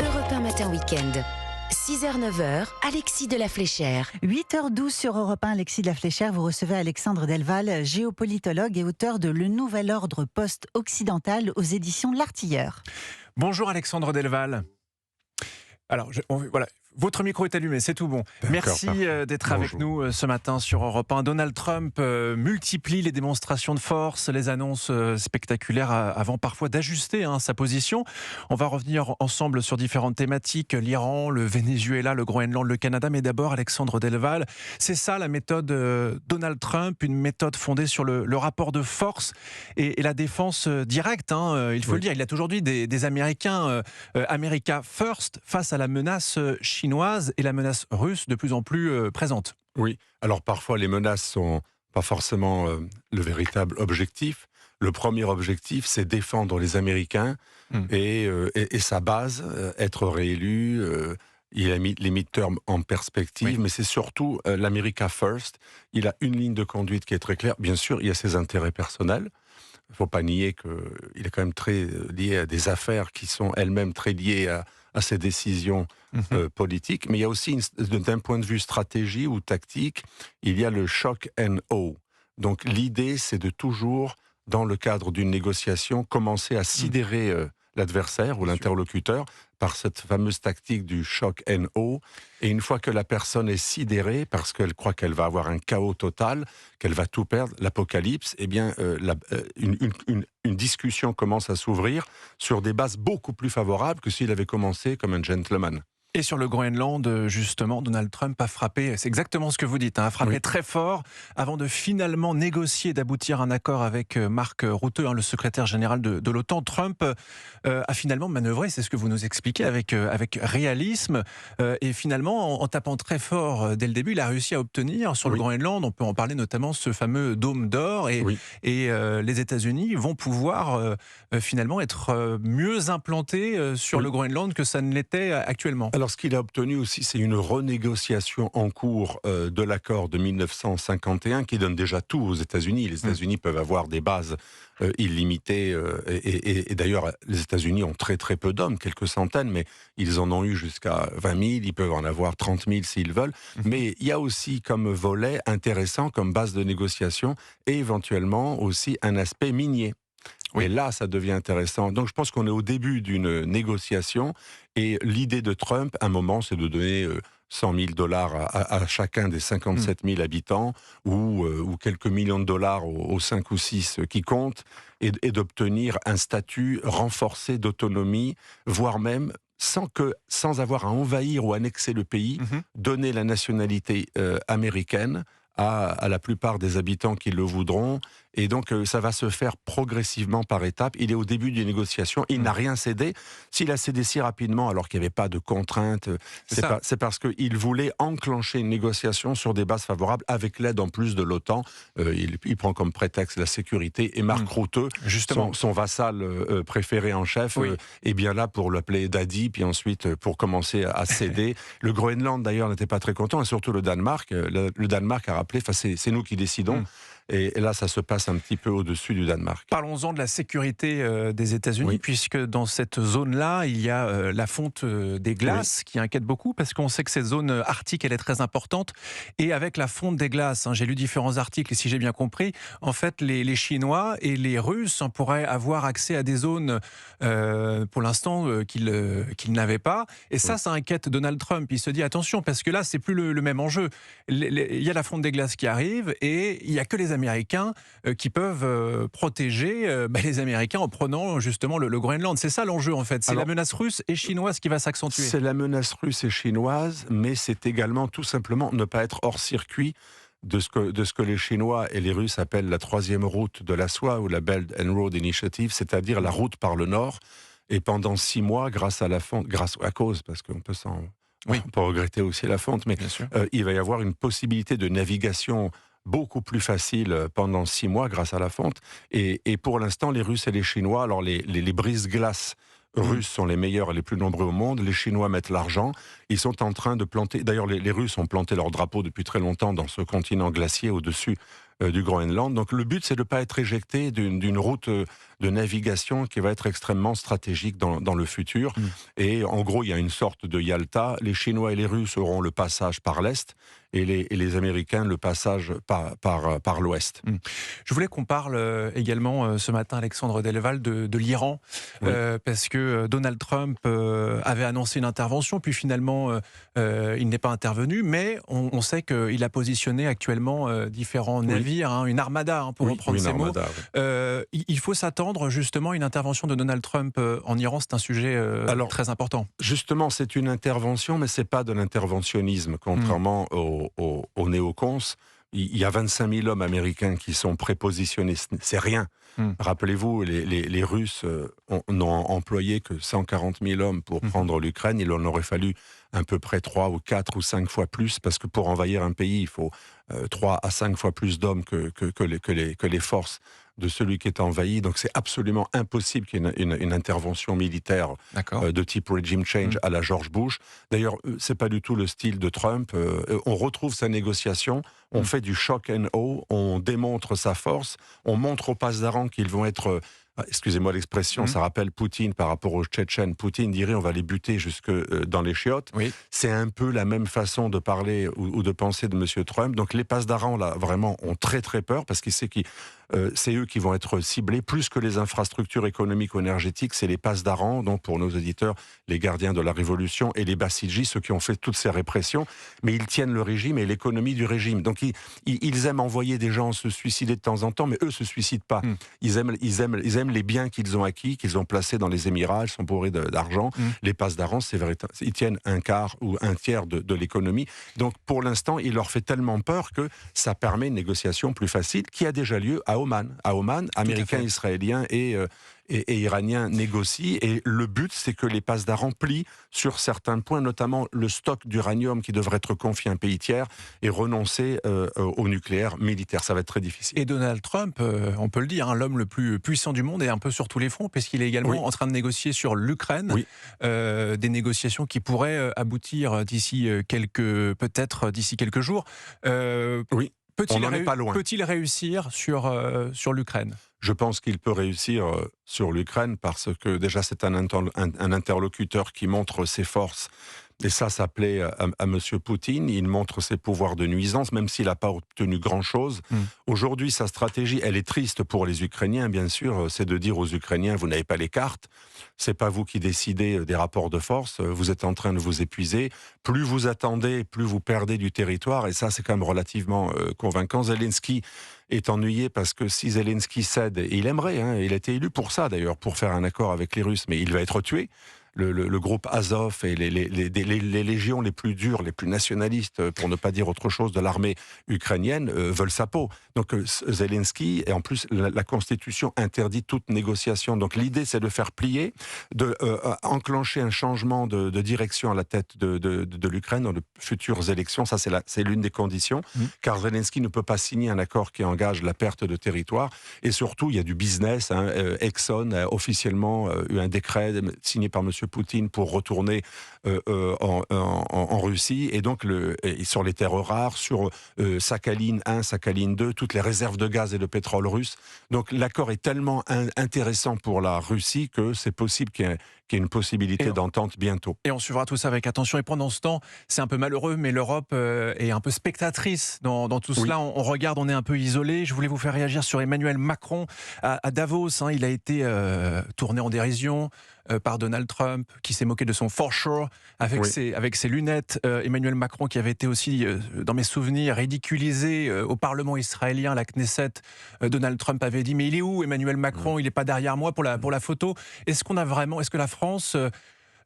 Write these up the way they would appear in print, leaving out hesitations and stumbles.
Europe 1 Matin Week-end. 6h-9h, Alexis de la Fléchère. 8h12 sur Europe 1, Alexis de la Fléchère. Vous recevez Alexandre Delval, géopolitologue et auteur de Le Nouvel Ordre Post-Occidental aux éditions L'Artilleur. Bonjour Alexandre Delval. Alors, voilà, votre micro est allumé, c'est tout bon. Merci d'être avec nous ce matin sur Europe 1. Donald Trump multiplie les démonstrations de force, les annonces spectaculaires avant parfois d'ajuster sa position. On va revenir ensemble sur différentes thématiques, l'Iran, le Venezuela, le Groenland, le Canada. Mais d'abord, Alexandre Delval, c'est ça la méthode Donald Trump, une méthode fondée sur le rapport de force et la défense directe. Il faut le dire, il y a aujourd'hui des Américains, America First, face à la menace chinoise et la menace russe de plus en plus présente. Oui, alors parfois les menaces sont pas forcément le véritable objectif. Le premier objectif, c'est défendre les Américains et sa base, être réélu. Il a mis les midterms en perspective, mais c'est surtout l'America First. Il a une ligne de conduite qui est très claire. Bien sûr, il y a ses intérêts personnels. Il ne faut pas nier qu'il est quand même très lié à des affaires qui sont elles-mêmes très liées à ses décisions politiques. Mais il y a aussi, d'un point de vue stratégie ou tactique, il y a le shock and awe. Donc l'idée, c'est de toujours, dans le cadre d'une négociation, commencer à sidérer l'adversaire ou l'interlocuteur par cette fameuse tactique du shock and awe. Et une fois que la personne est sidérée, parce qu'elle croit qu'elle va avoir un chaos total, qu'elle va tout perdre, l'apocalypse, eh bien, une discussion commence à s'ouvrir sur des bases beaucoup plus favorables que s'il avait commencé comme un gentleman. Et sur le Groenland, justement, Donald Trump a frappé, c'est exactement ce que vous dites, a frappé très fort avant de finalement négocier, d'aboutir à un accord avec Mark Rutte, le secrétaire général de l'OTAN. Trump a finalement manœuvré, c'est ce que vous nous expliquez, avec réalisme. Et finalement, en tapant très fort dès le début, il a réussi à obtenir sur le Groenland, on peut en parler notamment, ce fameux dôme d'or. Et les États-Unis vont pouvoir finalement être mieux implantés sur le Groenland que ça ne l'était actuellement. Alors, ce qu'il a obtenu aussi, c'est une renégociation en cours de l'accord de 1951 qui donne déjà tout aux États-Unis. Les États-Unis peuvent avoir des bases illimitées et d'ailleurs, les États-Unis ont très très peu d'hommes, quelques centaines, mais ils en ont eu jusqu'à 20 000, ils peuvent en avoir 30 000 s'ils veulent. Mais il y a aussi comme volet intéressant, comme base de négociation et éventuellement aussi un aspect minier. Et là, ça devient intéressant. Donc, je pense qu'on est au début d'une négociation. Et l'idée de Trump, à un moment, c'est de donner 100 000 dollars à chacun des 57 000 habitants ou quelques millions de dollars aux 5 ou 6 qui comptent et d'obtenir un statut renforcé d'autonomie, voire même sans avoir à envahir ou annexer le pays, donner la nationalité américaine à la plupart des habitants qui le voudront. Et donc, ça va se faire progressivement par étapes. Il est au début des négociations. Il n'a rien cédé. S'il a cédé si rapidement, alors qu'il n'y avait pas de contraintes, c'est parce qu'il voulait enclencher une négociation sur des bases favorables avec l'aide en plus de l'OTAN. Il prend comme prétexte la sécurité. Et Mark Rutte, son vassal préféré en chef, est bien là pour l'appeler Daddy, puis ensuite pour commencer à céder. Le Groenland, d'ailleurs, n'était pas très content, et surtout le Danemark. Le Danemark a rappelé, c'est nous qui décidons. Et là, ça se passe un petit peu au-dessus du Danemark. Parlons-en de la sécurité des États-Unis, puisque dans cette zone-là, il y a la fonte des glaces qui inquiète beaucoup, parce qu'on sait que cette zone arctique, elle est très importante. Et avec la fonte des glaces, j'ai lu différents articles, et si j'ai bien compris, en fait, les Chinois et les Russes pourraient avoir accès à des zones, pour l'instant, qu'ils n'avaient pas. Et ça inquiète Donald Trump. Il se dit, attention, parce que là, c'est plus le même enjeu. Il y a la fonte des glaces qui arrive, et il n'y a que les Américains qui peuvent protéger les Américains en prenant justement le Groenland. C'est ça l'enjeu en fait. C'est la menace russe et chinoise qui va s'accentuer. C'est la menace russe et chinoise, mais c'est également tout simplement ne pas être hors circuit de ce que les Chinois et les Russes appellent la troisième route de la soie ou la Belt and Road Initiative, c'est-à-dire la route par le nord. Et pendant 6 mois, grâce à cause, parce qu'on peut on peut regretter aussi la fonte, mais il va y avoir une possibilité de navigation beaucoup plus facile pendant 6 mois grâce à la fonte. Et pour l'instant, les Russes et les Chinois, alors les brise-glaces russes sont les meilleurs et les plus nombreux au monde. Les Chinois mettent l'argent. Ils sont en train de planter... D'ailleurs, les Russes ont planté leur drapeau depuis très longtemps dans ce continent glacier au-dessus du Groenland. Donc le but, c'est de ne pas être éjecté d'une route de navigation qui va être extrêmement stratégique dans le futur. Et en gros, il y a une sorte de Yalta. Les Chinois et les Russes auront le passage par l'Est et les Américains le passage par l'Ouest. Je voulais qu'on parle également ce matin, Alexandre Delval, de l'Iran, parce que Donald Trump avait annoncé une intervention, puis finalement il n'est pas intervenu, mais on sait qu'il a positionné actuellement différents navires, une armada, pour reprendre ces mots. Il faut s'attendre justement à une intervention de Donald Trump en Iran, c'est un sujet très important. Justement, c'est une intervention, mais ce n'est pas de l'interventionnisme, contrairement aux néocons. Il y a 25 000 hommes américains qui sont prépositionnés, c'est rien. Rappelez-vous, les Russes n'ont employé que 140 000 hommes pour prendre l'Ukraine. Il en aurait fallu à peu près 3 ou 4 ou 5 fois plus, parce que pour envahir un pays, il faut 3 à 5 fois plus d'hommes que les forces de celui qui est envahi. Donc c'est absolument impossible qu'il y ait une intervention militaire de type regime change à la George Bush. D'ailleurs, c'est pas du tout le style de Trump. On retrouve sa négociation, on fait du shock and awe, on démontre sa force, on montre aux Pasdaran qu'ils vont être... excusez-moi l'expression, ça rappelle Poutine par rapport aux Tchétchènes. Poutine dirait on va les buter jusque dans les chiottes. C'est un peu la même façon de parler ou de penser de M. Trump. Donc les Pasdaran, là, vraiment, ont très très peur parce qu'ils savent c'est eux qui vont être ciblés, plus que les infrastructures économiques ou énergétiques, c'est les Pasdaran, donc pour nos auditeurs, les gardiens de la révolution, et les Bassidji, ceux qui ont fait toutes ces répressions, mais ils tiennent le régime et l'économie du régime. Donc ils aiment envoyer des gens se suicider de temps en temps, mais eux se suicident pas. Ils aiment les biens qu'ils ont acquis, qu'ils ont placés dans les Émirats, ils sont bourrés d'argent. Les Pasdaran, c'est véritable, ils tiennent un quart ou un tiers de l'économie. Donc pour l'instant, il leur fait tellement peur que ça permet une négociation plus facile, qui a déjà lieu à Oman. À Oman, Américains, Israéliens et Iraniens négocient. Et le but, c'est que les Pasdaran plient sur certains points, notamment le stock d'uranium qui devrait être confié à un pays tiers et renoncer au nucléaire militaire. Ça va être très difficile. Et Donald Trump, on peut le dire, l'homme le plus puissant du monde, est un peu sur tous les fronts, puisqu'il est également en train de négocier sur l'Ukraine. Des négociations qui pourraient aboutir d'ici quelques jours. On n'en est pas loin. Peut-il réussir sur l'Ukraine ? Je pense qu'il peut réussir sur l'Ukraine parce que déjà c'est un interlocuteur qui montre ses forces. Et ça plaît à M. Poutine. Il montre ses pouvoirs de nuisance, même s'il n'a pas obtenu grand-chose. Aujourd'hui, sa stratégie, elle est triste pour les Ukrainiens, bien sûr. C'est de dire aux Ukrainiens, vous n'avez pas les cartes. C'est pas vous qui décidez des rapports de force. Vous êtes en train de vous épuiser. Plus vous attendez, plus vous perdez du territoire. Et ça, c'est quand même relativement convaincant. Zelensky est ennuyé parce que si Zelensky cède, et il aimerait, il a été élu pour ça d'ailleurs, pour faire un accord avec les Russes, mais il va être tué. Le groupe Azov et les légions les plus dures, les plus nationalistes, pour ne pas dire autre chose, de l'armée ukrainienne, veulent sa peau. Donc Zelensky, et en plus la Constitution interdit toute négociation. Donc l'idée, c'est de faire plier, de enclencher un changement de direction à la tête de l'Ukraine dans de futures élections. Ça, c'est l'une des conditions, car Zelensky ne peut pas signer un accord qui engage la perte de territoire. Et surtout, il y a du business. Exxon a officiellement eu un décret signé par M. Poutine pour retourner en Russie, et donc sur les terres rares, sur Sakhaline 1, Sakhaline 2, toutes les réserves de gaz et de pétrole russes. Donc l'accord est tellement intéressant pour la Russie que c'est possible qu'il y ait une possibilité d'entente bientôt. Et on suivra tout ça avec attention. Et pendant ce temps, c'est un peu malheureux, mais l'Europe est un peu spectatrice dans tout cela. On regarde, on est un peu isolé. Je voulais vous faire réagir sur Emmanuel Macron à Davos. Il a été tourné en dérision par Donald Trump, qui s'est moqué de son for sure avec ses lunettes. Emmanuel Macron, qui avait été aussi, dans mes souvenirs, ridiculisé au Parlement israélien, la Knesset. Donald Trump avait dit, mais il est où Emmanuel Macron ? Il n'est pas derrière moi pour la photo. Est-ce que la France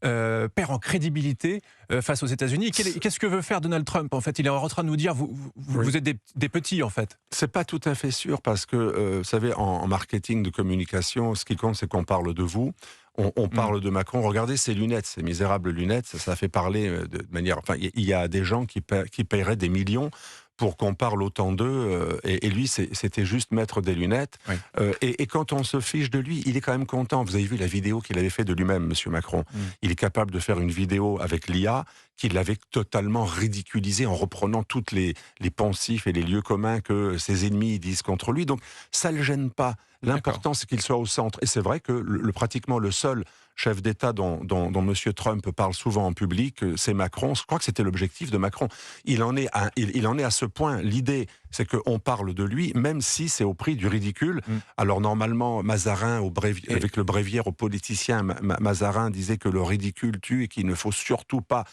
perd en crédibilité face aux États-Unis ? Qu'est-ce que veut faire Donald Trump ? En fait, il est en train de nous dire, vous êtes des petits, en fait. C'est pas tout à fait sûr, parce que, vous savez, en marketing de communication, ce qui compte, c'est qu'on parle de vous. On parle de Macron. Regardez ces lunettes, ces misérables lunettes. Ça fait parler de manière... Enfin, il y a des gens qui paieraient des millions pour qu'on parle autant d'eux. Et lui, c'était juste mettre des lunettes. Oui. Et quand on se fiche de lui, il est quand même content. Vous avez vu la vidéo qu'il avait fait de lui-même, Monsieur Macron. Il est capable de faire une vidéo avec l'IA qu'il avait totalement ridiculisé en reprenant toutes les poncifs et les lieux communs que ses ennemis disent contre lui. Donc ça ne le gêne pas. L'important, c'est qu'il soit au centre. Et c'est vrai que pratiquement le seul chef d'État dont M. Trump parle souvent en public, c'est Macron. Je crois que c'était l'objectif de Macron. Il en est à ce point. L'idée, c'est qu'on parle de lui, même si c'est au prix du ridicule. Alors normalement, Mazarin, avec le bréviaire aux politiciens, Mazarin disait que le ridicule tue et qu'il ne faut surtout pas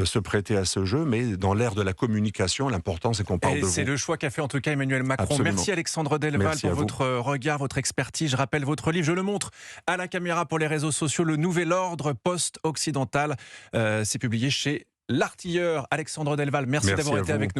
se prêter à ce jeu. Mais dans l'ère de la communication, l'important, c'est qu'on parle de vous. C'est le choix qu'a fait en tout cas Emmanuel Macron. Absolument. Merci Alexandre Delval pour votre regard, votre expertise. Je rappelle votre livre, je le montre à la caméra pour les réseaux sociaux, Le Nouvel Ordre Post-Occidental. C'est publié chez L'Artilleur. Alexandre Delval, merci d'avoir été avec nous.